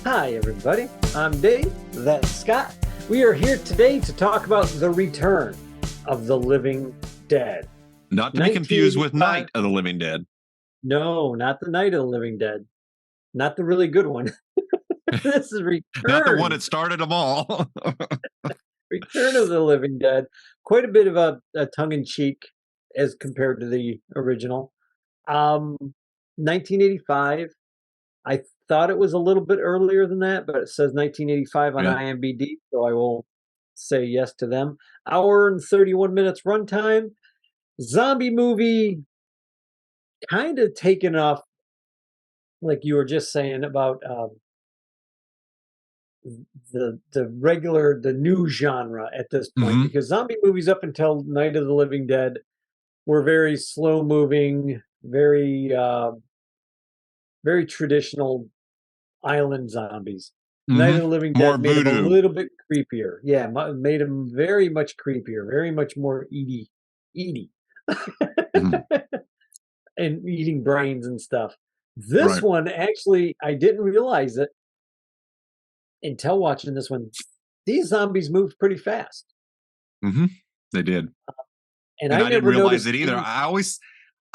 Hi, everybody. I'm Dave. That's Scott. We are here today to talk about the return of the living dead. Not to be confused with 1985. Night of the Living Dead. No, not the Night of the Living Dead. Not the really good one. This is Not the one Return. that started them all. Return of the Living Dead. Quite a bit of a tongue-in-cheek as compared to the original. 1985. I thought it was a little bit earlier than that, but it says 1985 on Yeah. IMDb, so I will say yes to them. Hour and 31 minutes runtime. Zombie movie, kind of taken off, like you were just saying about the new genre at this point, Mhm. because zombie movies up until Night of the Living Dead were very slow moving, very traditional island zombies. Night of the Living More Dead made him a voodoo. little bit creepier. Yeah, made him very much creepier, very much more eaty, Mhm. and eating brains and stuff. This Right. one, actually, I didn't realize it until watching this one. These zombies moved pretty fast, Mhm. They did. and And I I didn't never realize noticed it either. any.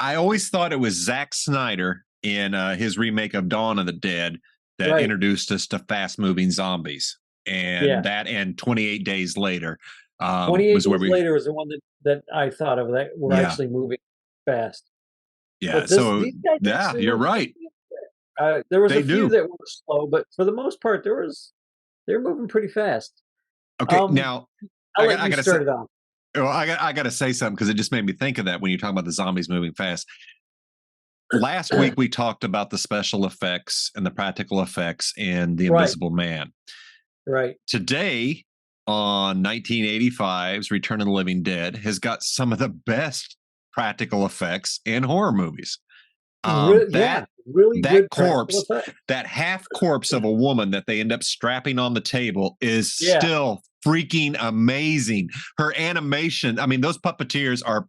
I always thought it was Zack Snyder in his remake of Dawn of the Dead that Right? introduced us to fast-moving zombies. And Yeah. that and 28 Days Later 28 was where Days we Later was the one that I thought of that were Yeah. actually moving fast. Yeah. But So these guys yeah, actually you're move right. pretty there was a They few do. that were slow, but for the most part, they're moving pretty fast. Okay, Um, now I'll I let you gotta say start it off. well, I gotta say something because it just made me think of that when you're talking about the zombies moving fast. Last week we talked about the special effects and the practical effects in The Right, Invisible Man. right. Today, on 1985's Return of the Living Dead, has got some of the best practical effects in horror movies. Re Yeah, That really that good practical corpse, effect. that half corpse of a woman that they end up strapping on the table is Yeah, still freaking amazing. Her animation, I mean, those puppeteers are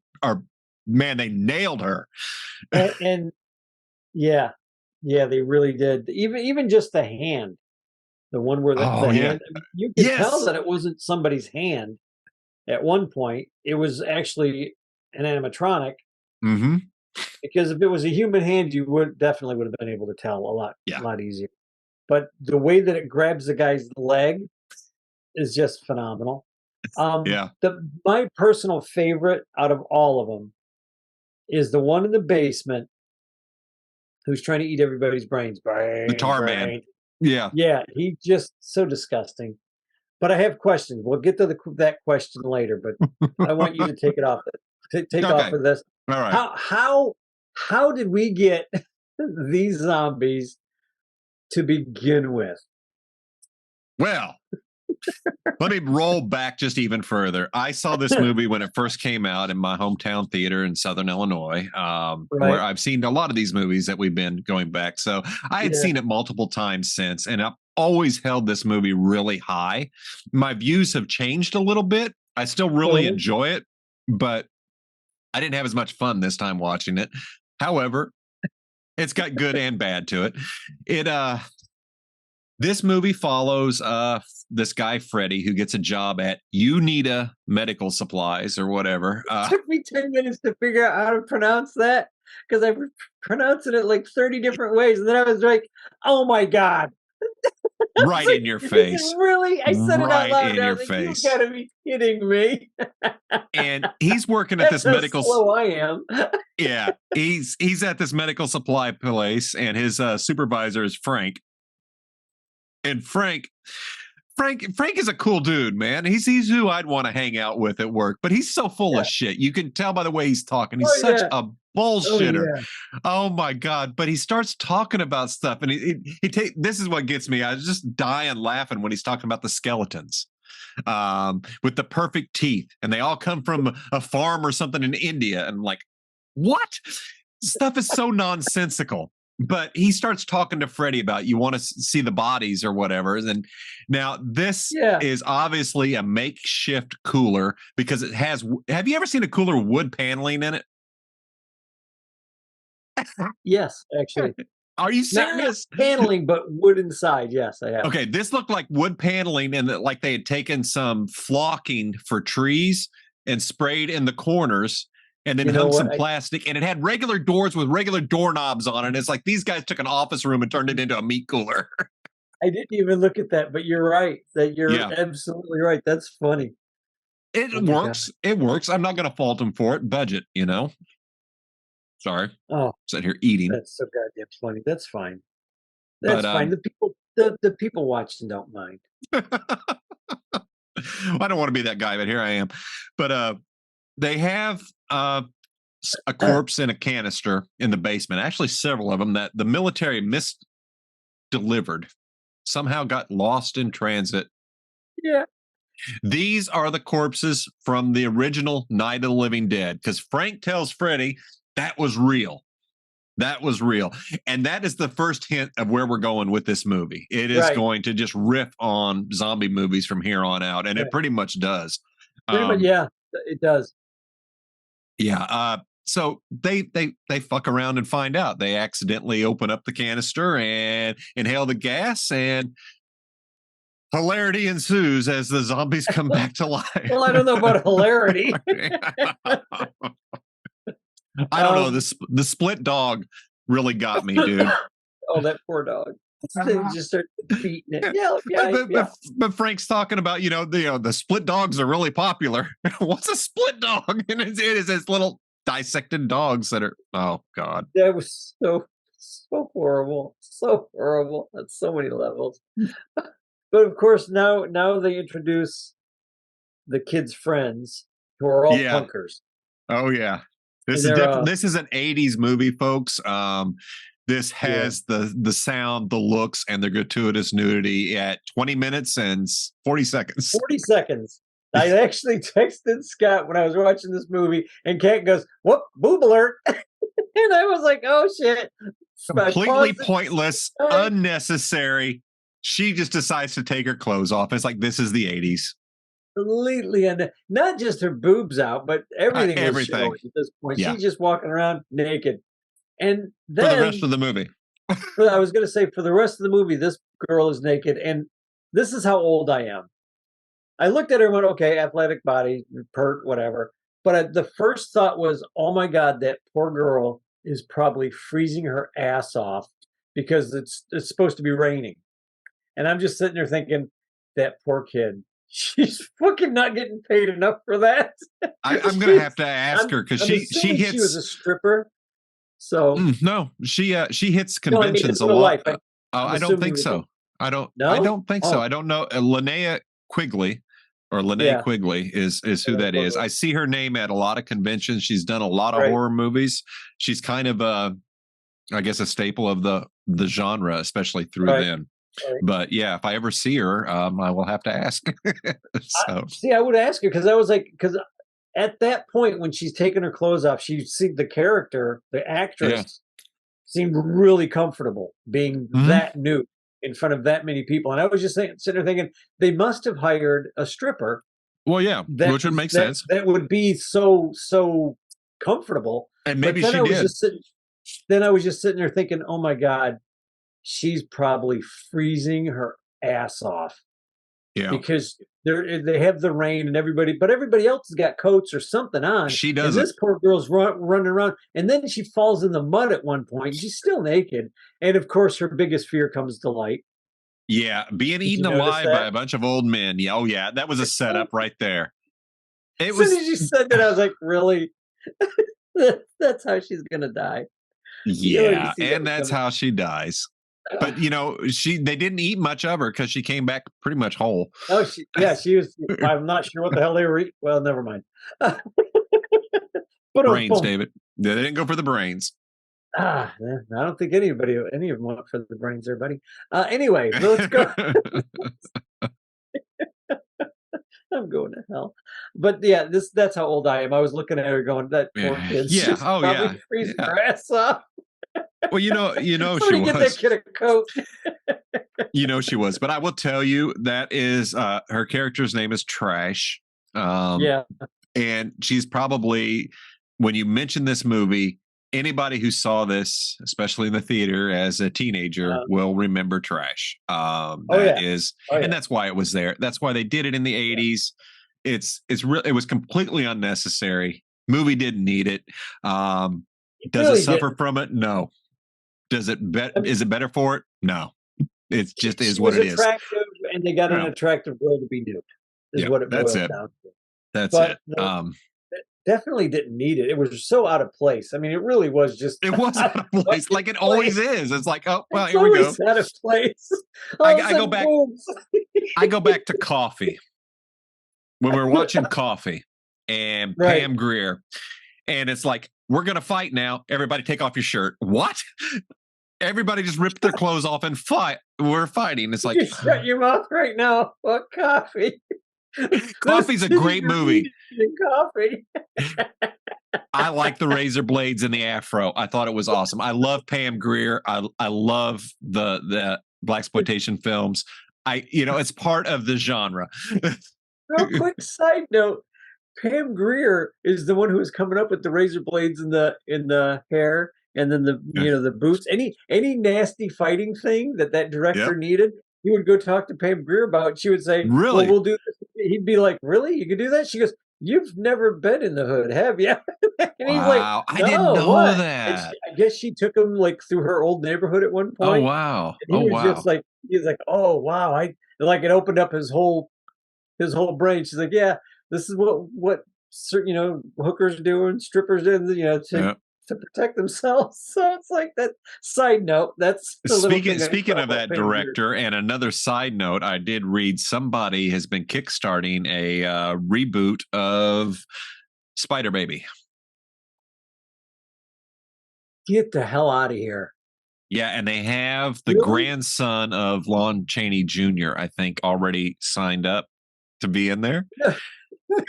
man, they nailed her. and yeah, yeah, they really did. Even just the hand, the one where Oh the yeah. hand, I mean, you could tell Yes. that it wasn't somebody's hand at one point. It was actually an animatronic, Hmm. because if it was a human hand, you would have been able to tell a Yeah. lot easier. But the way that it grabs the guy's leg is just phenomenal. Yeah. The My personal favorite out of all of them is the one in the basement who's trying to eat everybody's brains. The Brain, Tar Man. brain. Yeah. Yeah, he just so disgusting. But I have questions. We'll get to that question later, but I want you to take it off. Take off Okay. of this. All right. How did we get these zombies to begin with? Well, let me roll back just even further. I saw this movie when it first came out in my hometown theater in Southern Illinois, where Right? I've seen a lot of these movies that we've been going back. So I had Yeah. seen it multiple times since, and I've always held this movie really high. My views have changed a little bit. I still really Clearly. enjoy it, but I didn't have as much fun this time watching it. However, it's got good and bad to it. It This movie follows this guy Freddie who gets a job at Unita Medical Supplies or whatever. It took me 10 minutes to figure out how to pronounce that because I pronounced it like 30 different ways. And then I was like, oh my God. I was Right like, in your is it face. really? I said it out Right loud and in I your was like, you face. gotta be kidding me. And he's working at That's this how medical slow I am. yeah, he's at this medical supply place and his supervisor is Frank. And Frank is a cool dude, man. He's who I'd want to hang out with at work, but he's so full Yeah. of shit. You can tell by the way he's talking. He's Oh such yeah. a Oh bullshitter. yeah. Oh my god! But he starts talking about stuff, and this is what gets me. I was just dying laughing when he's talking about the skeletons with the perfect teeth, and they all come from a farm or something in India. And I'm like, what? Stuff is so nonsensical. But he starts talking to Freddie about you want to see the bodies or whatever. And now this Yeah. is obviously a makeshift cooler because it has. Have you ever seen a cooler with wood paneling in it? Yes, actually. Are you Not serious? paneling, but wood inside. Yes, I have. Okay, this looked like wood paneling, and that like they had taken some flocking for trees and sprayed in the corners, and then You know hung some what? plastic, and it had regular doors with regular doorknobs on it. It's like these guys took an office room and turned it into a meat cooler. I didn't even look at that, but you're right. That you're Yeah, absolutely right. That's funny. Oh it my god. works. It works. I'm not going to fault them for it. Budget, you know. Sorry, Oh, sitting here eating, that's so goddamn funny. That's fine. but That's fine. The people watching don't mind. I don't want to be that guy, but here I am. But they have a corpse in a canister in the basement. Actually, several of them that the military misdelivered. Somehow got lost in transit. Yeah. These are the corpses from the original Night of the Living Dead. Because Frank tells Freddy that was real. That was real. And that is the first hint of where we're going with this movie. It is Right. going to just riff on zombie movies from here on out. And Right. it pretty much does. Pretty much, yeah, it does. Yeah. So they fuck around and find out. They accidentally open up the canister and inhale the gas, and hilarity ensues as the zombies come back to life. Well, I don't know about hilarity. I don't know. The split dog really got me, dude. Oh, that poor dog. They just start beating it. Yeah, But Frank's talking about, the split dogs are really popular. What's a split dog? And it is this little dissected dogs that are, oh God. that was so horrible. So horrible on so many levels. But of course, now they introduce the kids' friends who are all Yeah. punkers. Oh yeah. This And is they're this is an 80s movie, folks. This has the sound, the looks, and the gratuitous nudity at 20 minutes and 40 seconds. 40 seconds. I actually texted Scott when I was watching this movie, and Kat goes, "Whoop, boob alert!" And I was like, "Oh shit!" Completely pointless, unnecessary. She just decides to take her clothes off. It's like, this is the 80s. Completely, and not just her boobs out, but everything. Everything. Was at this point. Yeah. She's just walking around naked. And then, for the rest of the movie, I was going to say, for the rest of the movie, this girl is naked, and this is how old I am. I looked at her and went, "Okay, athletic body, pert, whatever." But the first thought was, "Oh my god, that poor girl is probably freezing her ass off because it's supposed to be raining." And I'm just sitting there thinking, that poor kid. She's fucking not getting paid enough for that. I'm gonna have to ask her, because she hits. She was a stripper, so no, she hits conventions a lot. Life. I don't think so. I don't think so. I don't know. Linnea Quigley, or Linnea Quigley is who that is. I see her name at a lot of conventions. She's done a lot of horror movies. She's kind of I guess a staple of the genre, especially through then. Right. But yeah, if I ever see her, I will have to ask. I would ask her, because I was like, because at that point when she's taking her clothes off, she see the character, the actress, seemed really comfortable being that nude in front of that many people, and I was just sitting there thinking, they must have hired a stripper. Well, yeah, which would make sense. That would be so comfortable, and maybe she did. Then I was just sitting there thinking, oh my god. She's probably freezing her ass off. Yeah. Because they have the rain and everybody else has got coats or something on. She doesn't. And this poor girl's running around, and then she falls in the mud at one point. She's still naked. And of course, her biggest fear comes to light. Yeah, being eaten alive by a bunch of old men. Yeah, oh yeah, that was a setup right there. As soon as you said that, I was like, really? That's how she's gonna die. Yeah, and that's how she dies. But they didn't eat much of her because she came back pretty much whole. Oh, she was. I'm not sure what the hell they were eating. Well, never mind. Brains, David. They didn't go for the brains. I don't think any of them went for the brains there, buddy. Anyway, let's go. I'm going to hell. But yeah, that's how old I am. I was looking at her going, that poor kid. Yeah. Oh yeah. Freezing her ass off. Well, she was. Get that kid a coat. She was. But I will tell you, that is her character's name is Trash. Yeah. And she's probably, when you mention this movie, anybody who saw this, especially in the theater as a teenager, Uh, will remember Trash. oh That yeah, is, oh and yeah, that's why it was there. That's why they did it in the yeah. '80s. It's real. It was completely unnecessary. Movie didn't need it. Um, It does it really suffer didn't. from it? No. Does it bet? I mean, Is it better for it? No. It just is she what was it is. attractive, and they got an Yeah. attractive girl to be nude, is Yep. what it That's boils it. down to. That's But it. the, it definitely didn't need it. It was so out of place. I mean, it really was just It was out out of of place, fucking like it place. always is. It's like, oh well, It's here we go. always out of place. I, All of a I go sudden, back. boobs. I go back to Coffee when we're watching Coffee and Right. Pam Grier, and it's like we're gonna fight now. Everybody, take off your shirt. What? Everybody just ripped their clothes off and fight. We're fighting. It's like You shut your mouth right now. What coffee? Those Coffee's a titties great are movie. eating coffee. I like the razor blades and the afro. I thought it was awesome. I love Pam Grier. I love the black exploitation films. It's part of the genre. Real quick side note: Pam Grier is the one who was coming up with the razor blades in the hair, and then the boots. Any nasty fighting thing that director Yep. needed, he would go talk to Pam Grier about. She would say, "Well, Really? we'll do this." He'd be like, "Really? You can do that?" She goes, "You've never been in the hood, have you?" And he's like, Wow. I didn't "No, know what?" And that. I guess she took him like through her old neighborhood at one Oh point, wow. and Oh he was just wow. like, "Oh wow!" I like it opened up his whole brain. She's like, "Yeah, this is what hookers do and strippers do, Yeah. to protect themselves." So it's like that. Side note. That's the little Speaking thing I speaking saw of about that Pam Grier. director, and another side note, I did read somebody has been kickstarting a reboot of Spider Baby. Get the hell out of here! Yeah, and they have the Really? grandson of Lon Chaney Jr., I think, already signed up to be in there.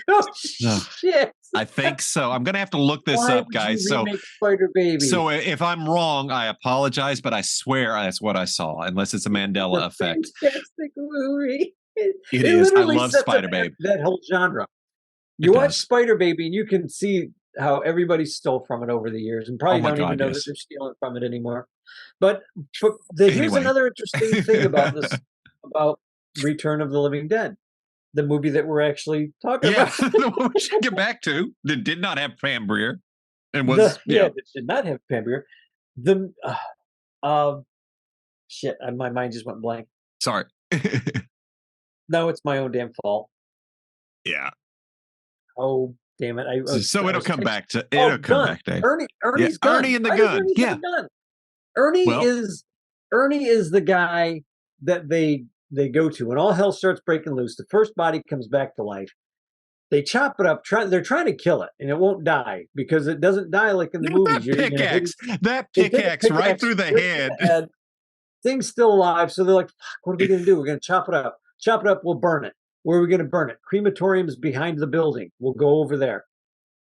Oh Ugh, shit! I think so. I'm gonna have to look this Why up, would you guys. So remake Spider Baby? so if I'm wrong, I apologize, but I swear that's what I saw, unless it's a It's a Mandela effect. fantastic movie. It, It it is. I literally love sets up Spider Babe. that whole genre. It You watch does. Spider Baby, and you can see how everybody stole from it over the years, and Oh probably my don't even God, know that yes. they're stealing from it anymore. But here's Anyway. another interesting thing about this about Return of the Living Dead, the movie that we're actually talking Yeah, about. the one we should get back to that did not have Pam Grier and The was, yeah, it did not have Pam Grier. The shit, my mind just went blank. sorry. No, it's my own damn fault. Yeah. Oh damn it! So I it'll was come texting. back to Oh, it'll come gun. back, Dave. Yeah, Ernie's Ernie gun. and the Why does gun. Ernie have Yeah. a gun? Ernie Well, is Ernie is the guy that they go to when all hell starts breaking loose. The first body comes back to life. They chop it up. They're trying to kill it, and it won't die because it doesn't die like in the not movies. that Hit pickaxe. it. That They take a pickaxe right pickaxe, through the right to head. the head. Thing's still alive, so they're like, "Fuck! What are we gonna do? We're gonna chop it up. Chop it up. We'll burn it. Where are we gonna burn it? Crematorium's behind the building. We'll go over there."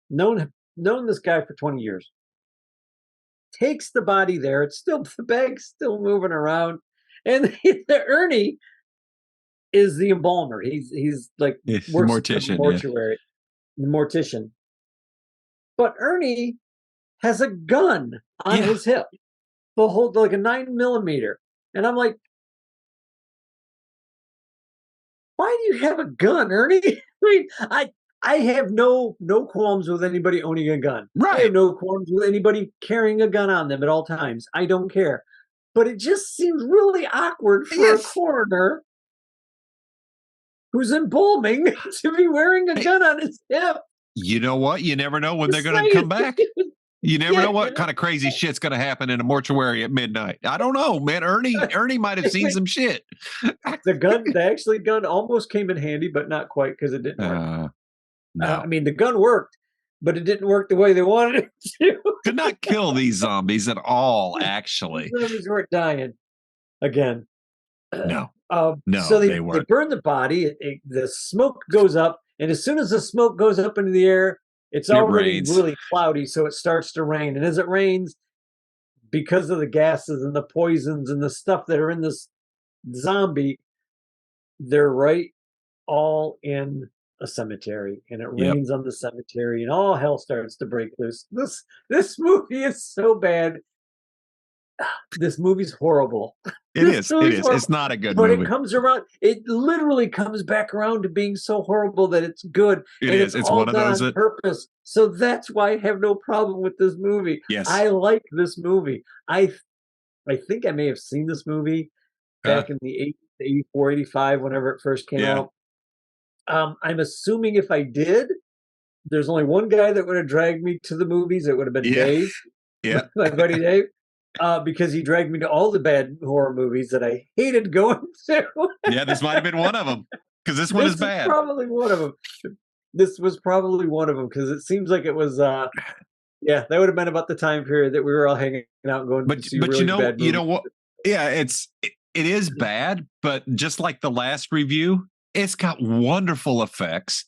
Known this guy for 20 years. Takes the body there. It's still the bag's still moving around, and the Ernie is the embalmer. He's like It's the works at the mortician, yeah. mortuary, the mortician. But Ernie has a gun on Yeah. his hip, the whole like a 9mm, and I'm like, why do you have a gun, Ernie? I mean, I have no qualms with anybody owning a gun. I have Right. no qualms with anybody carrying a gun on them at all times. I don't care. But it just seems really awkward for a Yes. coroner who's embalming to be wearing a Hey, gun on his hip. you know what? You never know when they're Just gonna saying. come back. You never know Yeah, what kind of crazy shit's gonna happen in a mortuary at midnight. I don't know, man. Ernie might have seen some shit. the actually gun almost came in handy, but not quite because it didn't work. No. I mean, the gun worked, but it didn't work the way they wanted it to. Could not kill these zombies at all, The actually. zombies weren't dying again. No. So No, they they weren't. burn the body. The smoke goes up, and as soon as the smoke goes up into the air, it's It already rains. really cloudy. So it starts to rain, and as it rains, because of the gases and the poisons and the stuff that are in this zombie, they're right all in a cemetery, and it Yep. rains on the cemetery, and all hell starts to break loose. This movie is so bad. This movie's horrible. It This is. It movie's is. horrible. It's not a good But it movie. comes around. It literally comes back around to being so horrible that it's good, It and is. it's It's all one of done those on that, purpose. So that's why I have no problem with this movie. yes. I like this movie. I think I may have seen this movie Uh, back in the 80s, 84, 85, whenever it first came yeah. out. I'm assuming if I did, there's only one guy that would have dragged me to the movies. It would have been Yeah. Dave, Yeah. my buddy Dave, because he dragged me to all the bad horror movies that I hated going to. Yeah. This might have been one of them because this one is This is bad. probably one of them. This was probably one of them because it seems like it was. Yeah, that would have been about the time period that we were all hanging out and going to see But really bad you movies. know what? Yeah, it is bad, but just like the last review, it's got wonderful effects,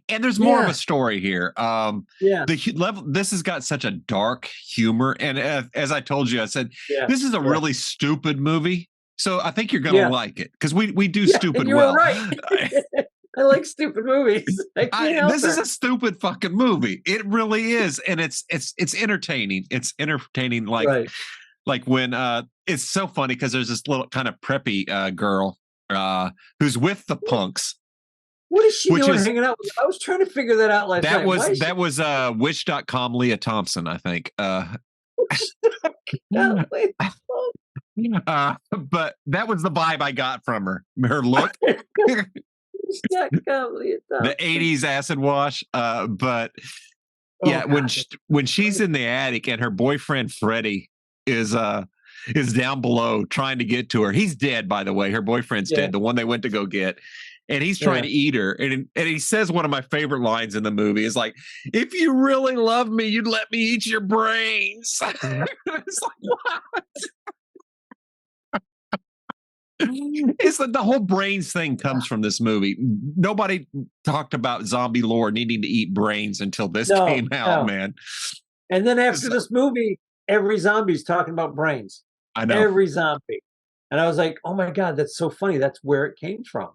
and there's more of Yeah, a story here. yeah, Level, this has got such a dark humor, and as I told you, I said yeah, this is a yeah, really stupid movie. So I think you're gonna yeah, like it because we do yeah. And stupid you were well. right. I like stupid movies. I can't help This is it. a stupid fucking movie. It really is, and it's entertaining. It's entertaining, Right. like when it's so funny because there's this little kind of preppy girl who's with the punks, What is she which doing is hanging out with? I was trying to figure that out last night. Why is that was Wish.com Leah Thompson, I think. she golly. But that was the vibe I got from her. Her look, Golly, the 80s acid wash. But Oh yeah, God. when she's in the attic and her boyfriend Freddie is down below trying to get to her. He's dead, by the way. Her boyfriend's Yeah, dead, the one they went to go get. And he's trying yeah. to eat her. And he says one of my favorite lines in the movie is like, if you really love me, you'd let me eat your brains. It's like, what? It's like the whole brains thing comes from this movie. Nobody talked about zombie lore needing to eat brains until this No, came out, no. man. And then after So, this movie, every zombie's talking about brains. I know. Every zombie. And I was like, oh my God, that's so funny. That's where it came from.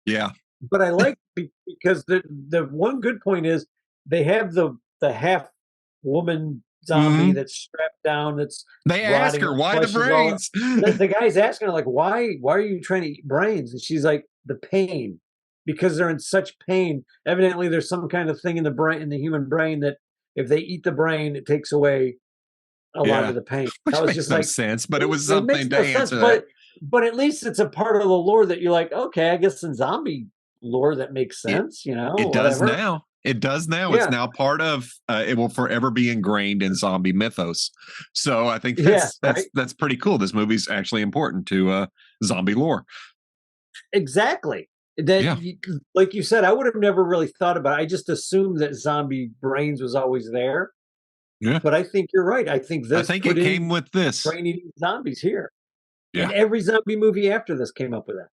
Yeah. But I like because the one good point is they have the half woman zombie Mhm. that's strapped down, that's They ask rotting, her her why the flesh is all brains. the guy's asking her, like, why are you trying to eat brains? And she's like, the pain. Because they're in such pain. Evidently there's some kind of thing in the brain, in the human brain, that if they eat the brain, it takes away a lot Yeah, of the pain. I which was makes just no like, sense, but it was it makes something to no sense, answer that. but at least it's a part of the lore that you're like, okay, I guess in zombie lore that makes It sense, it does whatever. now. It does now. It's Yeah, now part of. It will forever be ingrained in zombie mythos. So I think yeah, right. that's pretty cool. This movie's actually important to zombie lore. Exactly. That, Yeah, like you said, I would have never really thought about it. I just assumed that zombie brains was always there. yeah. But I think you're right. I think I this think put it came in with this. training zombies here. And Yeah, every zombie movie after this came up with that.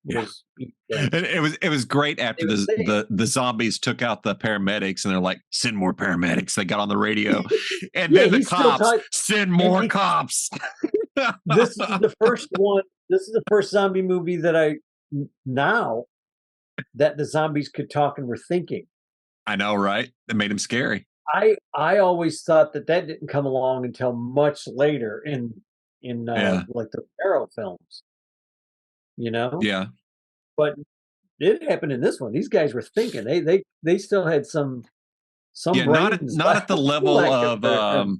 yeah. Was yeah, And it was great after they would say it. the zombies took out the paramedics and they're like, send more paramedics. They got on the radio, and Yeah, then the he's still cops talking. send And more cops. this is the first one. This is the first zombie movie that now that the zombies could talk and were thinking. I know, right? It made him scary. I always thought that didn't come along until much later in Yeah, like the Arrow films, you know. yeah. But it happened in this one. These guys were thinking. They still had some Yeah, brains not at the level left of over.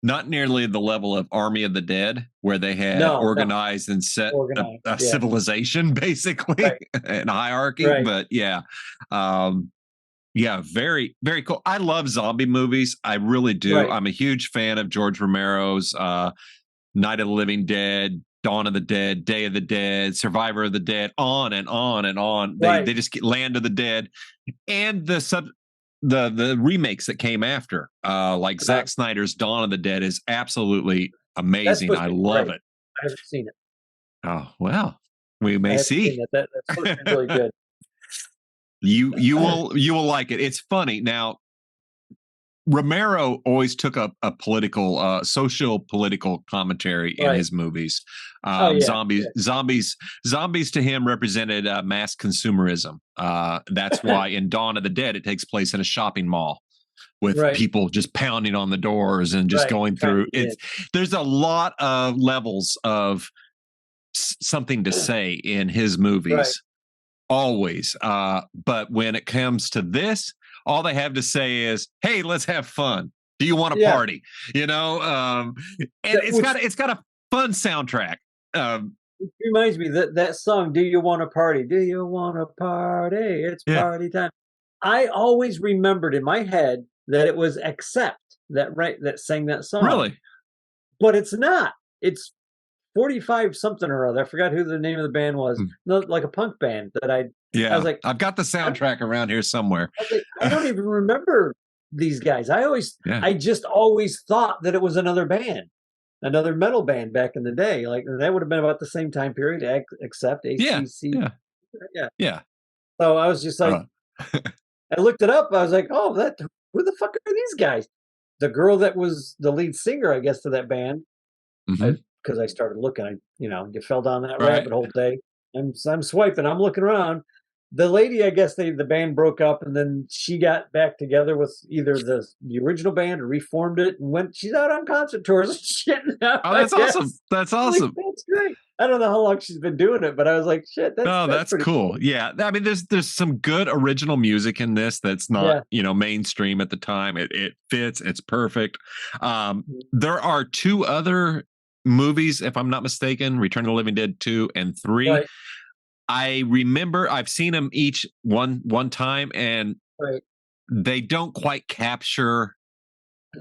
not nearly the level of Army of the Dead, where they had No, no, organized and set organized. a Yeah, civilization basically right, and hierarchy. right, But yeah, um, yeah, very very cool. I love zombie movies. I really do. right, I'm a huge fan of George Romero's Night of the Living Dead, Dawn of the Dead, Day of the Dead, Survivor of the Dead, on and on and on. right. They just get Land of the Dead, and the remakes that came after, like Uh, Zack Snyder's Dawn of the Dead is absolutely that's amazing. supposed I to be love great. it. I haven't seen it. Oh well, we I may haven't seen see. it. That's supposed to be really good. You will like it. It's funny now. Romero always took a political, social political commentary in Right. his movies. Oh yeah. Zombies, Yeah. zombies to him represented mass consumerism. That's why in Dawn of the Dead it takes place in a shopping mall with Right. people just pounding on the doors and just Right. going Trying through. to get It's There's a lot of levels of something to in. say in his Right. movies always. But when it comes to this, all they have to say is, "Hey, let's have fun. Do you want to Yeah. party?" You know, and That, which it's got a fun soundtrack. Um, reminds me that that song, "Do You Want to Party? Do you want to party? It's yeah, party time." I always remembered in my head that it was Accept that sang that song, really. but it's not. It's 45 something or other. I forgot who the name of the band was. Hmm. No, like a punk band that I was Yeah, like, I've got the I, soundtrack around here somewhere. I was like, I don't even remember these guys. Yeah, I just always thought that it was another band, another metal band back in the day. Like that would have been about the same time period, except yeah, ACC. yeah, Yeah. yeah. So I was just like, Uh, I looked it up. I was like, oh, that who the fuck are these guys? The girl that was the lead singer, I guess, to that band. mhm. Because I started looking, you fell down that Right. rabbit hole day. I'm swiping. I'm looking around. The lady, I guess the band broke up, and then she got back together with either the original band or reformed it, and went. She's out on concert tours and shit now. Oh, I that's awesome. guess. That's I'm like, awesome. that's great. I don't know how long she's been doing it, but I was like, shit, Oh, that's that's pretty cool. cool. Yeah. I mean, there's some good original music in this that's not, Yeah. mainstream at the time. It fits, it's perfect. Mhm. There are two other movies, if I'm not mistaken, Return of the Living Dead 2 and 3. Right. I remember I've seen them each one time, and Right. they don't quite capture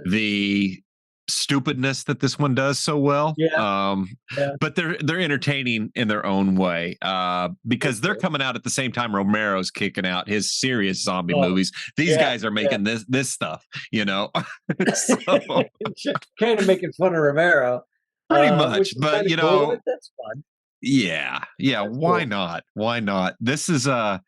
the stupidness that this one does so well. Yeah. Yeah. But they're entertaining in their own way, That's because they're cool. coming out at the same time Romero's kicking out his serious zombie Oh, movies. These yeah. guys are Yeah. making this stuff, so Kind of making fun of Romero, pretty which much. is But kind of cool. That's fun. yeah, That's why cool. not? Why not? This is a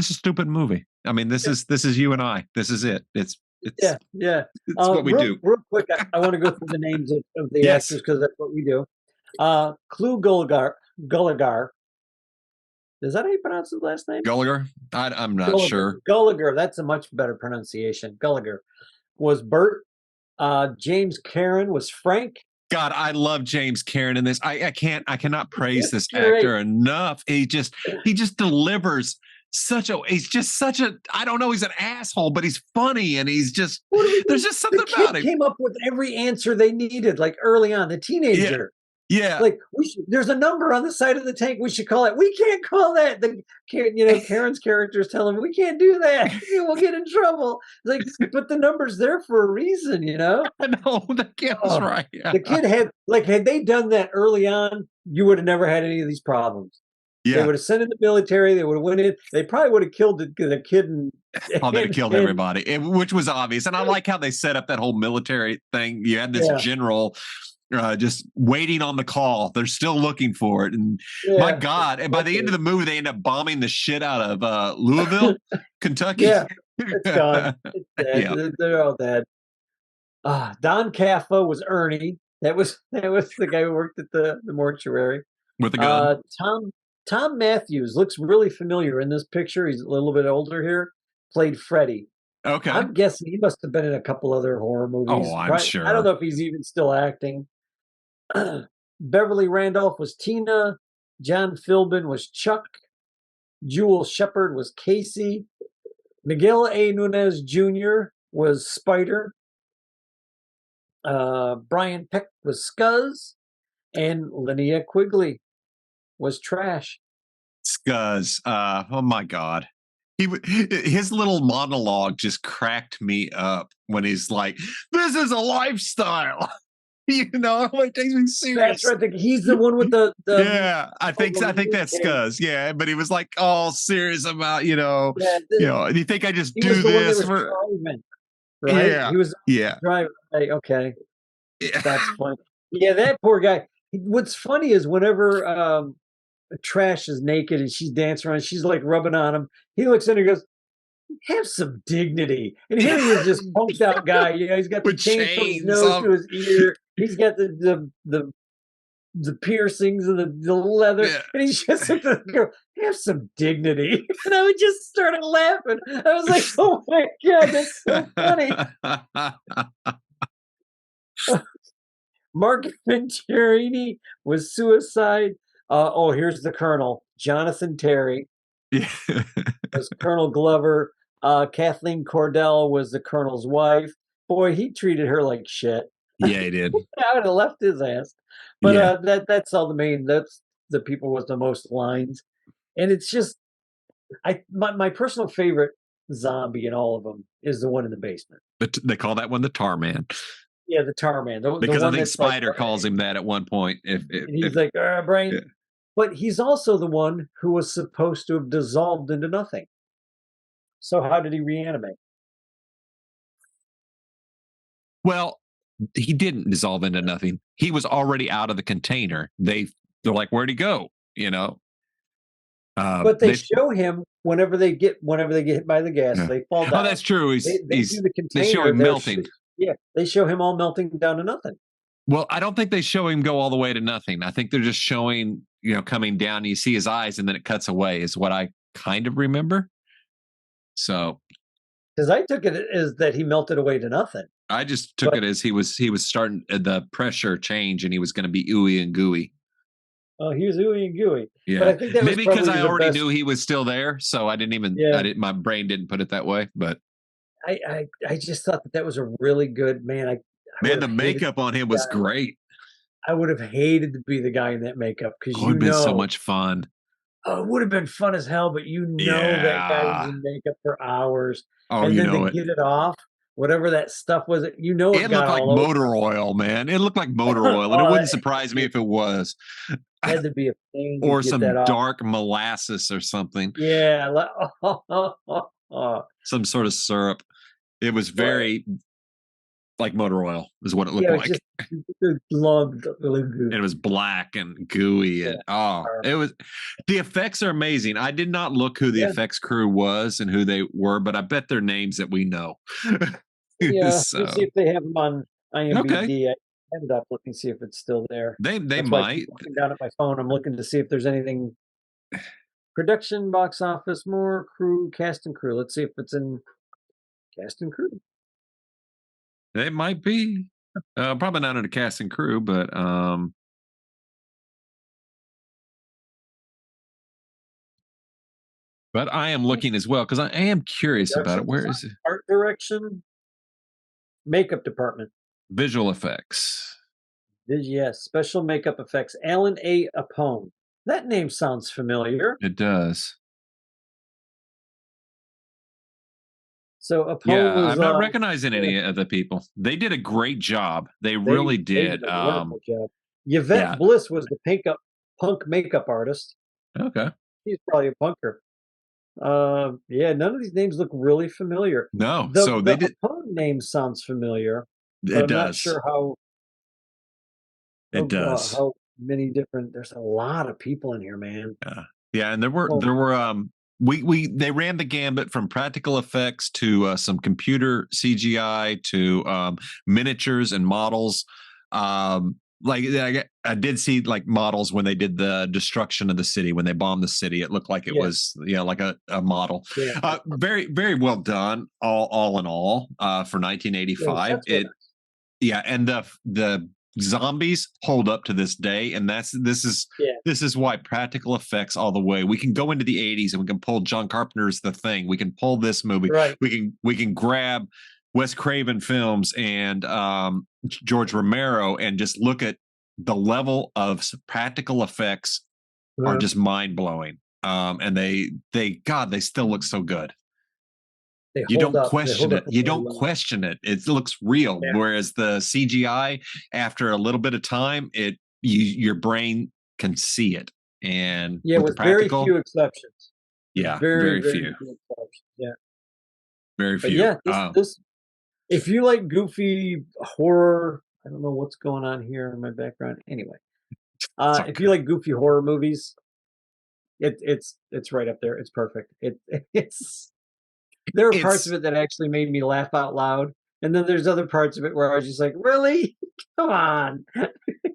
stupid movie. I mean, this is you and I. This is it. It's Yeah, yeah. it's what we do. Real quick, I want to go through the names of the Yes, actors because that's what we do. Clu Gulligar. Is that how you pronounce his last name? Gulliger. I'm not Gulliger. sure. Gulliger. That's a much better pronunciation. Gulliger was Bert. James Karen was Frank. God, I love James Karen in this. I cannot praise this Great. actor enough. He just delivers he's just such a, I don't know, he's an asshole, but he's funny, and What do we there's do? just The something about kid him. came up with every answer they needed, like early on. The Yeah, teenager. yeah. Like there's a number on the side of the tank. We should call it. We can't call that. Karen's characters tell him we can't do that. We'll get in trouble. Like, but the number's there for a reason. I know the kid was Oh, right. Yeah. the kid had they done that early on, you would have never had any of these problems. They Yeah. would have sent in the military. They would have went in. They probably would have killed the kid Oh, they'd have killed and everybody, which was obvious. And I like how they set up that whole military thing. You had this yeah, general just waiting on the call. They're still looking for it. And my yeah, God, and by the end of exactly. the movie, they end up bombing the shit out of Louisville, Kentucky. Yeah, it's gone. It's dead. Yeah, They're all dead. Don Caffa was Ernie. That was the guy who worked at the mortuary. with a gun. Uh, Tom Tom Matthews looks really familiar in this picture. He's a little bit older here. Played Freddy. Okay. I'm guessing he must have been in a couple other horror Oh, movies. I'm Right? I don't sure. know if he's even still acting. Beverly Randolph was Tina. John Philbin was Chuck. Jewel Shepard was Casey. Miguel A. Nunez Jr. was Spider. Brian Peck was Scuzz. And Linnea Quigley was Trash. Scuzz. Oh my God. His little monologue just cracked me up when he's like, "This is a lifestyle." It takes me That's serious. right. He's the one with the Yeah, I think that's Scuzz. Yeah, but he was like all serious about, yeah, do you think I just he was do the one that this was for? driving, right? Yeah, He was the yeah, driver. Right, okay. yeah. That's funny. Yeah, that poor guy. What's funny is whenever Trash is naked and she's dancing around, she's like rubbing on him. He looks in and goes, Have some dignity. And here he is, just punked out guy. He's got the With chains from his chains nose on. to his ear. He's got the piercings and the leather, Yeah. and he's just like, have some dignity. And I would just started laughing. I was like, oh my God, that's so funny. Mark Venturini was Suicide. Here's the Colonel. Jonathan Terry Yeah. was Colonel Glover. Kathleen Cordell was the Colonel's wife. Boy, he treated her like shit. Yeah, he did. I would have left his ass. But Yeah. that's all the main. That's the people with the most lines, and it's just my personal favorite zombie in all of them is the one in the basement. They call that one the Tar Man. Yeah, the Tar Man, the Because I one think that's like, Spider calls him that at one point. and he's If like, yeah. brain. But he's also the one who was supposed to have dissolved into nothing. So how did he reanimate? Well, he didn't dissolve into nothing. He was already out of the container. They're like, where'd he go? You know, But they they show him whenever they get hit by the gas, yeah. they fall Oh, down. that's true. They do the They show container. him melting. Yeah, they show him all melting down to nothing. Well, I don't think they show him go all the way to nothing. I think they're just showing, coming down. And you see his eyes, and then it cuts away. Is what I kind of remember. So Because I took it as that he melted away to nothing. I just took But it as he was starting the pressure change, and he was going to be ooey and gooey. oh, he was ooey and gooey. But Yeah, I think that was maybe because probably I the already best. knew he was still there, so I didn't even. Yeah, My brain didn't put it that way. But I just thought that was a really good man. I would man, the have hated makeup on him the was guy. great. I would have hated to be the guy in that makeup because Oh, it'd been so much fun. it would have been fun as hell. But that guy was Yeah. in makeup for hours, Oh, and you then to know it. get it off, whatever that stuff was, it It got looked like all over. motor oil, man. It looked like motor oil, and it Oh, wouldn't surprise me if it was, had to be a pain to or get that some off. dark molasses or something, Yeah, some sort of syrup. It was boy, very like motor oil, is what it looked yeah, it like. just loved. And it was black and gooey, Yeah, and it was. The effects are amazing. I did not look who the yeah. effects crew was and who they were, but I bet they're names that we know. Yeah, let me see So if they have them on okay, IMDb. I ended up looking to see if it's still there. they That's why I keep might. looking down at my phone. I'm looking to see if there's anything production, box office, more crew, cast and crew. Let's see if it's in cast and crew. They might be. Probably not in the cast and crew, but I am looking as well because I am curious about Production it. Where design, is it? art direction, makeup department. Visual effects? Yes, special makeup effects. Alan A. Apone. That name sounds familiar. It does. So Apone Yeah, was I'm not recognizing yeah, any of the people. They did a great job. They they really they did did. a wonderful job. Yeah. Yvette Bliss was the punk makeup artist. Okay. He's probably a punker. Yeah, none of these names look really familiar. No, The so they the did. opponent name sounds familiar, but It I'm not does. sure how It does. how many different. There's a lot of people in here, man. Yeah, yeah, and there were Holy we they ran the gambit from practical effects to some computer CGI to miniatures and models. Like I did see like models when they did the destruction of the city when they bombed the city. It looked like it yeah, was like a model. yeah, Very very well done. All in all, for yeah. The 1985. sets were Yeah, and the zombies hold up to this day, and yeah, this is why practical effects all the way. We can go into the 80s and we can pull John Carpenter's The Thing. We can pull this movie. right. We can grab Wes Craven films and George Romero and just look at the level of practical effects are Uh, just mind blowing. And they still look so good. they You hold don't up. They question hold up it. a You really don't long. question it. It looks real. Yeah, Whereas the CGI, after a little bit of time, your brain can see it. And yeah. with the With very practical, few exceptions. yeah, Very very very few, few exceptions. Yeah, very but few. yeah, this if you like goofy horror, I don't know what's going on here in my background. Anyway, It's if okay. you like goofy horror movies, it's right up there. It's perfect. It's there are parts of It's it that actually made me laugh out loud, and then there's other parts of it where I was just like, "Really? Come on,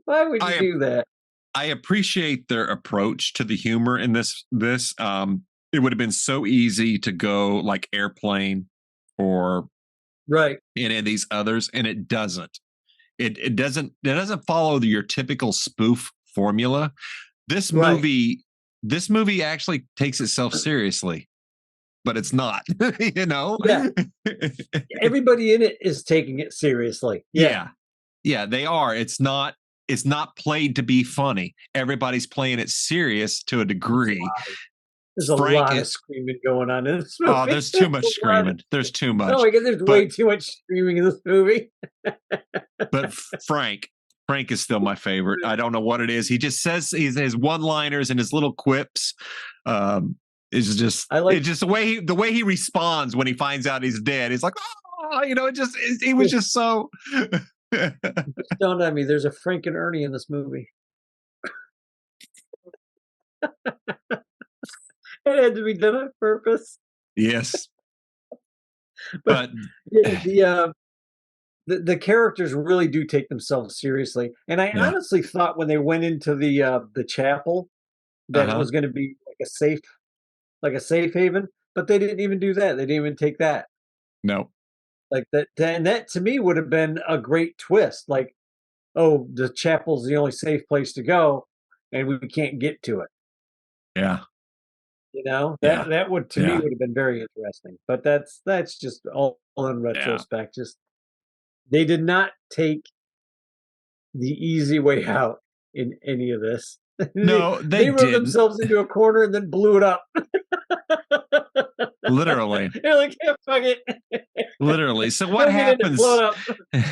why would you I do that?" I appreciate their approach to the humor in this. It would have been so easy to go like Airplane or Right, any of these others, and it doesn't. It doesn't follow your typical spoof formula. This right. movie this movie actually takes itself seriously, but it's not. you know. Yeah, everybody in it is taking it seriously. Yeah, Yeah. Yeah, they are. It's not played to be funny. Everybody's playing it serious to a there's a degree. lot of, there's a Frank lot it of screaming going on in this Oh, movie. there's too There's much a lot. screaming. There's too Oh much. my god, there's way But too much screaming in this movie. but Frank is still my favorite. I don't know what it is. He just says his one-liners and his little quips. Um, is just I like it's just the way he responds when he finds out he's dead. He's like, oh, he was it just so. dawned on me. There's a Frank and Ernie in this movie. It had to be done on purpose. yes, But but yeah, the characters really do take themselves seriously. And I yeah, honestly thought when they went into the chapel uh that it huh, was going to be like a safe haven, but they didn't even do that. They didn't even take that. no, Like that, and that to me would have been a great twist. Like, oh, the chapel's the only safe place to go, and we can't get to it. yeah, You know, yeah, that would to me yeah, would have been very interesting. But that's just all in yeah. retrospect. Just they did not take the easy way out in any of this. they No, they they wrote didn't. themselves into a corner and then blew it up. Literally, They're like, yeah, fuck it. literally. So what Fuck it and it happens? blow it up.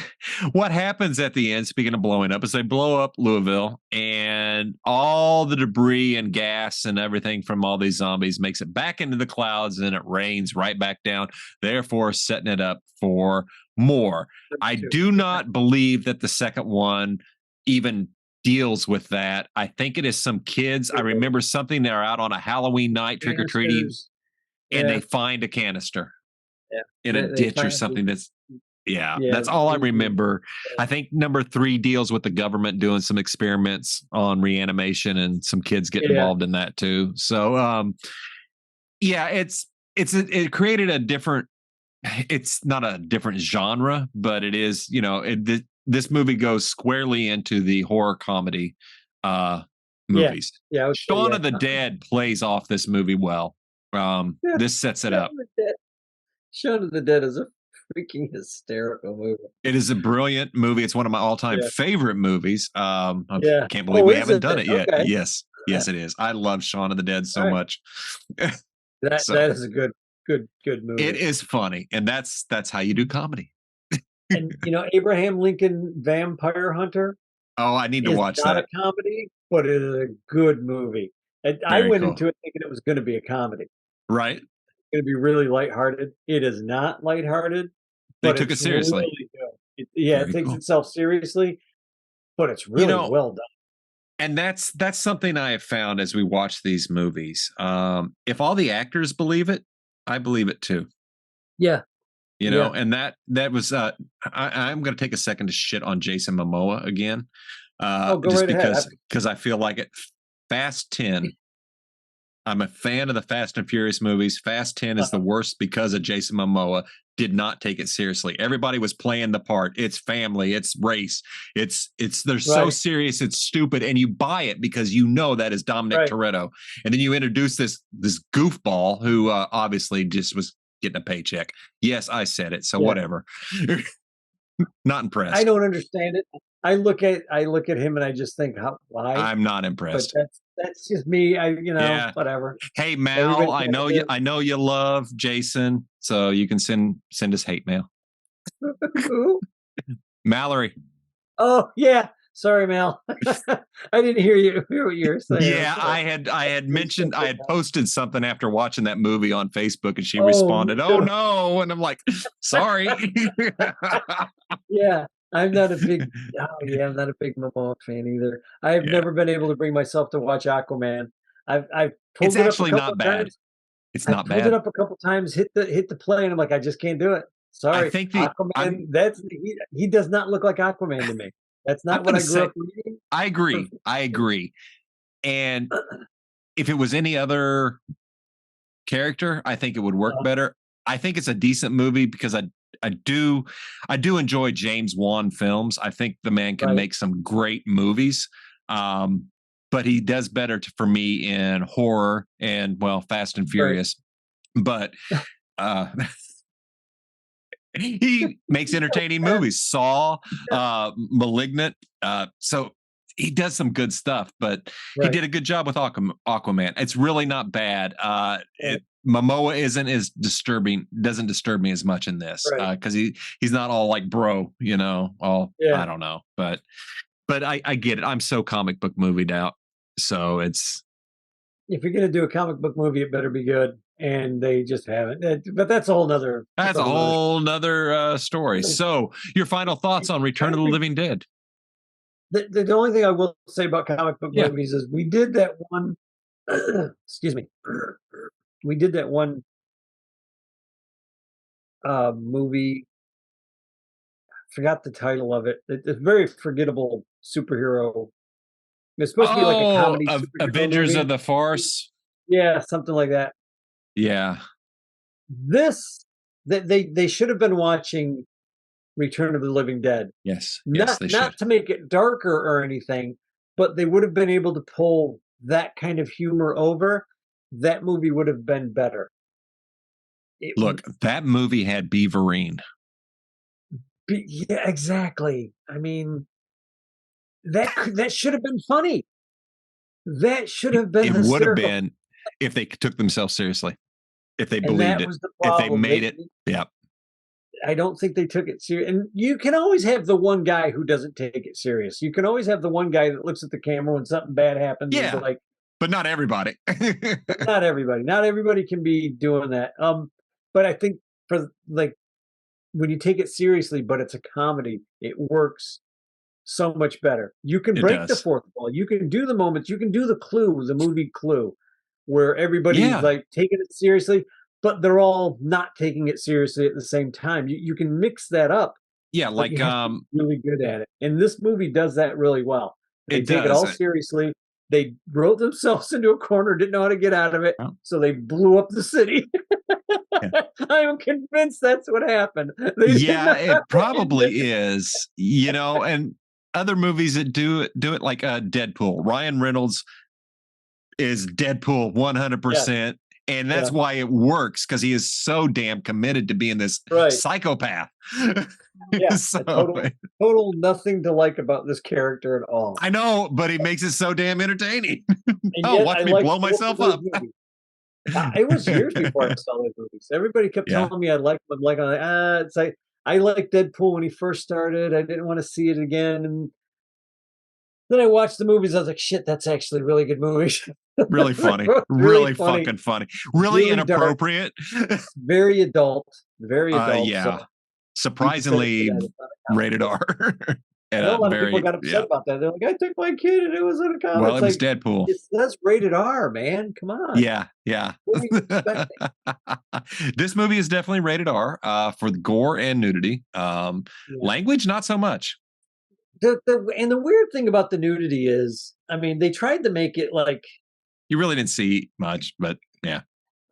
What happens at the end? Speaking of blowing up, is they blow up Louisville, and all the debris and gas and everything from all these zombies makes it back into the clouds, and it rains right back down. Therefore, setting it up for more. I do Yeah. not believe that the second one even deals with that. I think it is some kids. I remember something they're out on a Halloween night trick or treating, Canisters. and they Yeah, find a canister yeah. in a They ditch or finally, something. Yeah, yeah, that's all I they remember. I think number three deals with the government doing some experiments on reanimation, and some kids get yeah, involved in that too. So, yeah, it created a different. It's not a different genre, but it is. This movie goes squarely into the horror comedy yeah, movies. yeah. I would say Shaun yeah. of the Dead plays off this movie well. Yeah, This sets it Shaun up. of the Dead. Shaun of the Dead is a freaking hysterical movie. It is a brilliant movie. It's one of my all-time Yeah, favorite movies. I yeah. can't believe Oh, we is haven't it? done it yet. Okay. Yes, Yeah. yes, it is. I love Shaun of the Dead All so right. much. That So is a good it movie. is funny, and that's how you do comedy. And Abraham Lincoln Vampire Hunter Oh, I need to is watch not a that. comedy, but it is a good movie. And I Very went cool. into it thinking it was going to be a comedy. Right? Going to be really lighthearted. It is not lighthearted, They but took it it's seriously. really good. Yeah, it Very takes cool. itself seriously, but it's You really know, well done. and that's something I have found as we watch these movies. If all the actors believe it, I believe it too. Yeah, yeah. And that was I'm going to take a second to shit on Jason Momoa again, Oh, go just right ahead. because I feel like it. Fast 10. I'm a fan of the Fast and Furious movies. Fast 10 is the worst because of Jason Momoa did not take it seriously. Everybody was playing the part. It's family, it's race, it's they're so Right, serious, it's stupid, and you buy it because that is Dominic right. Toretto, and then you introduce this goofball who obviously just was getting a paycheck. Yes, I said it, so Yeah. whatever. Not I impressed. don't understand it. I look at him and I just think, how why? I'm not But impressed. that's just me. Yeah. Whatever. Hey Mal, Everybody's I got know you. their I know you love Jason, so you can send us hate mail. who? Mallory. Oh yeah. Sorry, Mel. I didn't hear what you were saying. I'm Yeah, sorry. I had Please don't mentioned I say had that. posted something after watching that movie on Facebook, and she Oh responded, "Oh no. no," and I'm like, "Sorry." Yeah. I'm not a big oh yeah, I'm not a big Momoa fan either. I've Yeah, never been able to bring myself to watch Aquaman. I've it's pulled it up a actually couple not of bad. times. It's I've not pulled it bad. up a couple times, hit the play, and I'm like, I just can't do it. I Sorry, think the Aquaman. He does not look like Aquaman to me. That's I'm not what gonna I grew say up reading. I Or- agree. I agree. And if it was any other character, I think it would work better. I think it's a decent movie because I do I do enjoy James Wan films. I think the man can right, make some great movies. Um, but he does better for me in horror and well, Fast and right. Furious. But uh he makes entertaining Yeah, movies. Saw, yeah, Malignant. So he does some good stuff, but he right, did a good job with Aquaman. It's really not bad. right, Momoa isn't as disturbing, doesn't disturb me as much in this right. because he's not all like bro, all I Yeah. don't know, but I get it. I'm so comic book movied out, so it's If you're gonna do a comic book movie, it better be good, and they just haven't. But that's a whole nother. That's that's a a whole nother. whole nother story. So your final thoughts on Return of Trying the to think. Living Dead? The only thing I will say about comic book Yeah. movies is we did that one. Excuse me. We did that one movie. Forgot the title of it. It's a very forgettable superhero. It's supposed to be like a Oh, comedy superhero Avengers of movie. the Farce. Yeah, something like that. Yeah. This that they should have been watching Return of the Living Dead. Yes. Yes, Not they should. not to make it darker or anything, but they would have been able to pull that kind of humor over. That movie would have been better. It, Look, that movie had Beaverine. yeah, exactly. I mean, that should have been funny. That should have been It would have hysterical. been if they took themselves seriously, if they And believed that it, was the if they problem. made it. Yeah. I don't think they took it serious. And you can always have the one guy who doesn't take it serious. You can always have the one guy that looks at the camera when something bad happens and is Yeah. like, But not everybody. not everybody. Not everybody can be doing that. But I think for like when you take it seriously, but it's a comedy, it works so much better. You can It break the does. fourth wall. You can do the moments. You can do the Clue, the movie Clue, where everybody's Yeah. like taking it seriously, but they're all not taking it seriously at the same time. You can mix that up, Yeah. but you Like have to be really good at it. And this movie does that really well. They it take it does. all seriously. They wrote themselves into a corner, didn't know how to get out of it, Well, so they blew up the city. yeah. I am convinced that's what happened. They didn't Yeah, know how it to end it. probably is, and other movies that do it like Deadpool. Ryan Reynolds is Deadpool Yeah, 100%. And yeah, that's why it works because he is so damn committed to being this right. psychopath. Yeah, a So total nothing to like about this character at all. I know, but he makes it so damn entertaining. And Oh, yet watch I me liked blow both of myself those up. movies. It was years before I saw those movies. Everybody kept Yeah. telling me I liked them. Like, it's like I liked Deadpool when he first started. I didn't want to see it again, and then I watched the movies. I was like, shit, that's actually really good movies. Really They're funny. both really Really funny, fucking funny. Really really dark, inappropriate. very adult, very adult. So Yeah. you can credit to Surprisingly that. It's not a comic rated book. R. I And know a lot of people very, got upset yeah. about that. They're like, "I took my kid and it was in a comic." Well, It's it was like, Deadpool. it says rated R, man. Come on. Yeah, yeah. What were you expecting? This movie is definitely rated R for the gore and nudity. Yeah. Language, not so much. The weird thing about the nudity is, I mean, they tried to make it like, You really didn't see much, but yeah,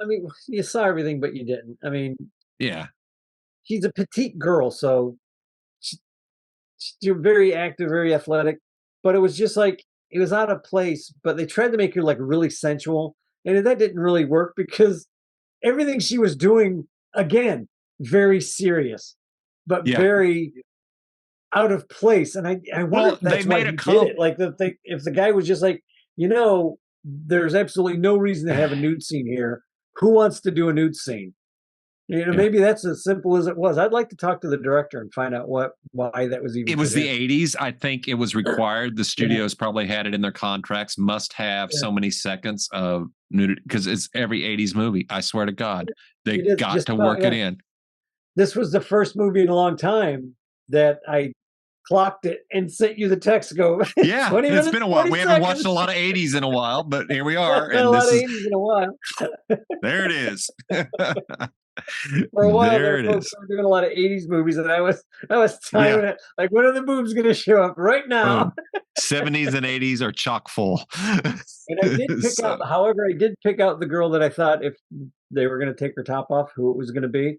I mean, you saw everything, but you didn't. I mean, yeah, she's a petite girl, so she, you're very active, very athletic, but it was just like it was out of place. But they tried to make her like really sensual, and that didn't really work because everything she was doing, again, very serious, but yeah. very out of place. And I wonder Well, if they that's why made a he did comp. it. Like if the guy was just like, there's absolutely no reason to have a nude scene here. Who wants to do a nude scene? Yeah. Maybe that's as simple as it was. I'd like to talk to the director and find out why that was even It was put the in. 80s. I think it was required. The Yeah, studios probably had it in their contracts, must have yeah. so many seconds of nudity because it's every 80s movie. I swear to God, they It is got just to about, work it yeah. in. This was the first movie in a long time that I clocked it and sent you the text. Go Yeah, 20 it's minutes, been a while. 40 We haven't watched seconds. a lot of 80s in a while, but here we Yeah, are. not a And lot this of is 80s in a while. there it is. For a while There there, it folks is. were doing a lot of 80s movies, and I was Yeah. timing it. Like, when are the boobs going to show up? Right now. Boom. 70s and 80s are chock full. And I did pick out, So however, I did pick out the girl that I thought if they were going to take her top off, who it was going to be.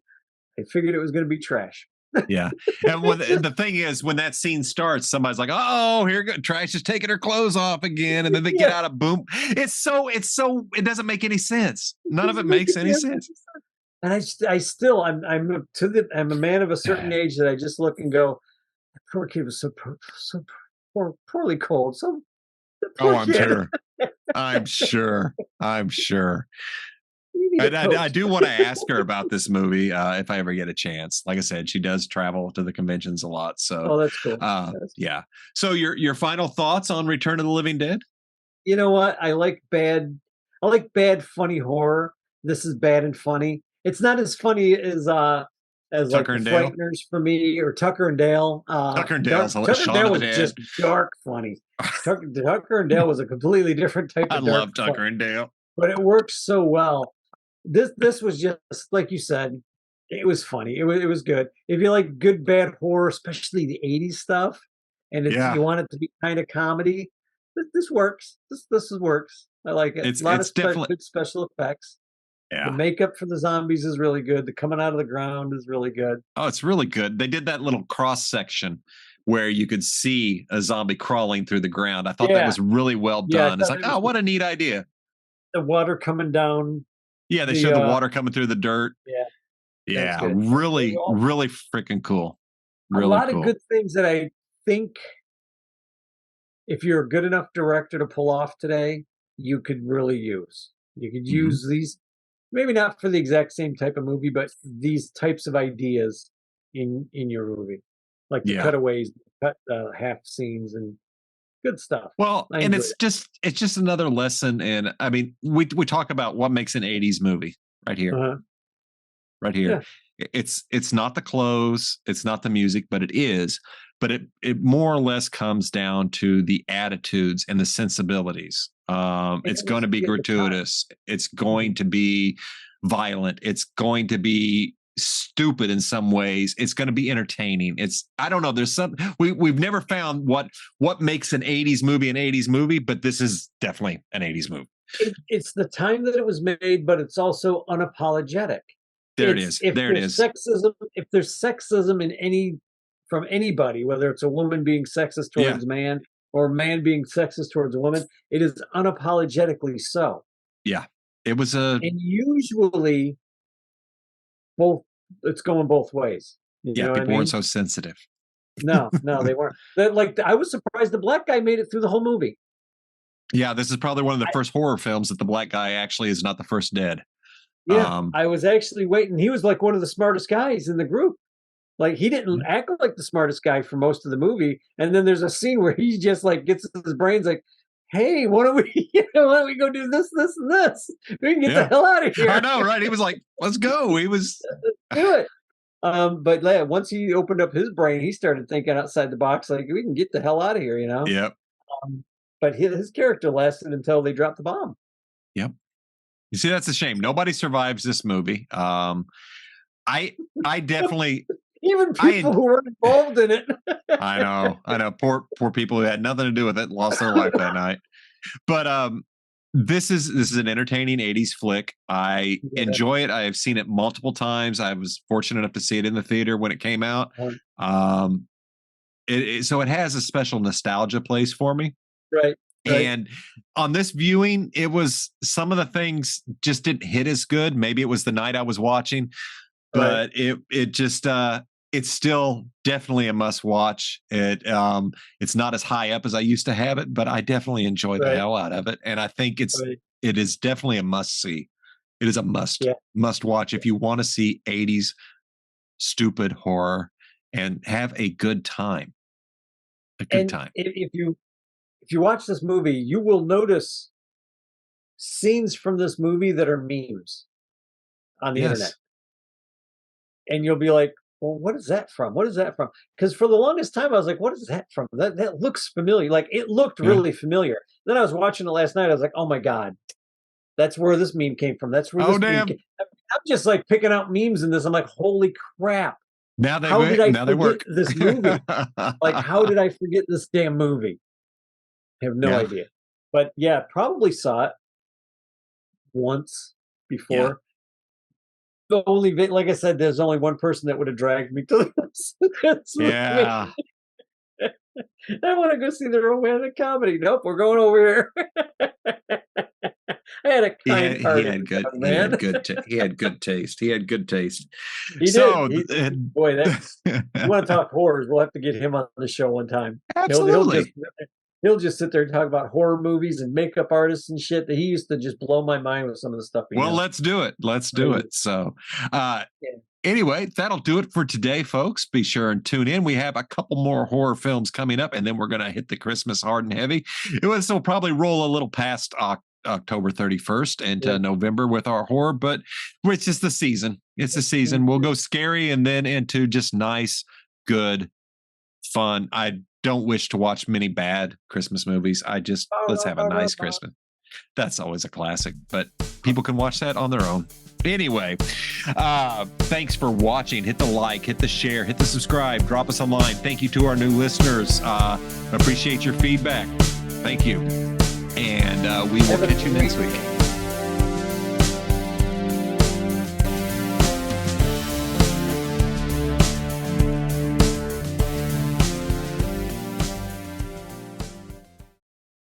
I figured it was going to be trash. yeah. And when the thing is, when that scene starts, somebody's like, oh, here go Trash is taking her clothes off again. And then they get Yeah, out of boom. It doesn't make any sense. it None of it doesn't make a makes any damn sense. sense. And I still, I'm a man of a certain age that I just look and go, that poor kid was poorly cold. So the Oh, poor I'm kid, sure. I'm sure. I'm sure. you need a And I coat. do want to ask her about this movie if I ever get a chance. Like I said, she does travel to the conventions a lot. So, Oh, that's cool. That's yeah. So your final thoughts on Return of the Living Dead? You know what? I like bad funny horror. This is bad and funny. It's not as funny as like Tucker The and Dale. Frighteners for me or Tucker and Dale. Tucker and Dale's Tucker and Shaun Dale of the was Dead. just dark funny. Tucker and Dale was a completely different type I of dark love funny, Tucker and Dale. but it works so well. This was just like you said. It was funny. It was good. If you like good bad horror, especially the '80s stuff, and Yeah. you want it to be kind of comedy, this works. Works. I like it. It's A lot of it's definitely good special effects. The yeah. makeup for the zombies is really good. The coming out of the ground is really good. Oh, it's really good. They did that little cross section where you could see a zombie crawling through the ground. I thought that Yeah, was really well yeah. I done. It's thought like, it oh, was what a neat idea. the water coming down. Yeah, they The showed the water coming through the dirt. Yeah, that was Yeah, good. really, really freaking cool. A Really lot of cool. good things that I think if you're a good enough director to pull off today, you could really use. You could Mhm. use these, maybe not for the exact same type of movie, but these types of ideas in your movie, like the Yeah. cutaways, cut half scenes, and good stuff. Well, I and enjoyed it. it's just another lesson in I mean, we talk about what makes an 80s movie right here. Uh-huh. Right here. Yeah, It's not the clothes, it's not the music, but it is. But it more or less comes down to the attitudes and the sensibilities. and It's it going was to be at the time. gratuitous. It's Mhm. going to be violent. It's going to be stupid in some ways. It's going to be entertaining. It's I don't know. There's some we've never found what makes an 80s movie an 80s movie, but this is definitely an 80s movie. It's the time that it was made, but it's also unapologetic. There it is. There it is. If there's sexism in any from anybody, whether it's a woman being sexist Yeah. towards a man or a man being sexist towards a woman, it is unapologetically so. Yeah. It was a And usually both it's going both ways. You yeah, know what I people weren't mean? so sensitive. No, they weren't. I was surprised the black guy made it through the whole movie. Yeah, this is probably one of the I, first horror films that the black guy actually is not the first dead. yeah, Um, I was actually waiting. He was like one of the smartest guys in the group. Like, he didn't act like the smartest guy for most of the movie, and then there's a scene where he just, like, gets his brains like, "Hey, why don't we why don't we go do this, this, and this? We can get the yeah, hell out of I here. know, right? He was like, "Let's go." He was, Do it." But yeah, once he opened up his brain, he started thinking outside the box, like, "We can get the hell out of here," you know? yep, But his character lasted until they dropped the bomb. yep. You see, that's a shame. Nobody survives this movie. I, I definitely, Even I, people who were involved in it. I know. Poor people who had nothing to do with it lost their life that night. But this is an entertaining 80s flick. I Yeah. enjoy it. I have seen it multiple times. I was fortunate enough to see it in the theater when it came out. Um, so it has a special nostalgia place for me. Right, right, And on this viewing, it was some of the things just didn't hit as good. Maybe it was the night I was watching, right, but it just it's still definitely a must watch. It's not as high up as I used to have it, but I definitely enjoy the right, hell out of it. And I think right. it is definitely a must see. It is a Yeah. must watch if you want to see 80s stupid horror and have a good time. A good And time. if you watch this movie, you will notice scenes from this movie that are memes on the internet. Yes. And you'll be like, well, what is that from? What is that from? Because for the longest time, I was like, what is that from? That looks familiar. Like it looked Yeah. really familiar. Then I was watching it last night. I was like, oh my God, that's where this meme came from. That's where Oh, this meme damn. came. I'm just like picking out memes in this. I'm like, holy crap. Now How did I they forget work. this movie? Like, how did I forget this damn movie? I have no Yeah. idea. But yeah, probably saw it once Yeah. before. The only, like I said, there's only one person that would have dragged me to this movie. Yeah. I want to go see the romantic comedy. Nope, we're going over here. I had a kind heart, young man. He had good taste. He had good taste. He So did. Boy, that's you want to talk horrors? We'll have to get him on the show one time. Absolutely. He'll just sit there and talk about horror movies and makeup artists and shit that he used to just blow my mind with some of the stuff. Well, let's do it. Let's do it. So, anyway, that'll do it for today, folks. Be sure and tune in. We have a couple more horror films coming up, and then we're going to hit the Christmas hard and heavy. This will probably roll a little past October 31st into November with our horror, but it's just the season. It's the season. We'll go scary and then into just nice, good, fun. I don't wish to watch many bad Christmas movies. Let's have a nice Christmas. That's always a classic, but people can watch that on their own. Anyway, thanks for watching. Hit the like, hit the share, hit the subscribe, drop us a line. Thank you to our new listeners. Appreciate your feedback. Thank you. And we will catch you next week.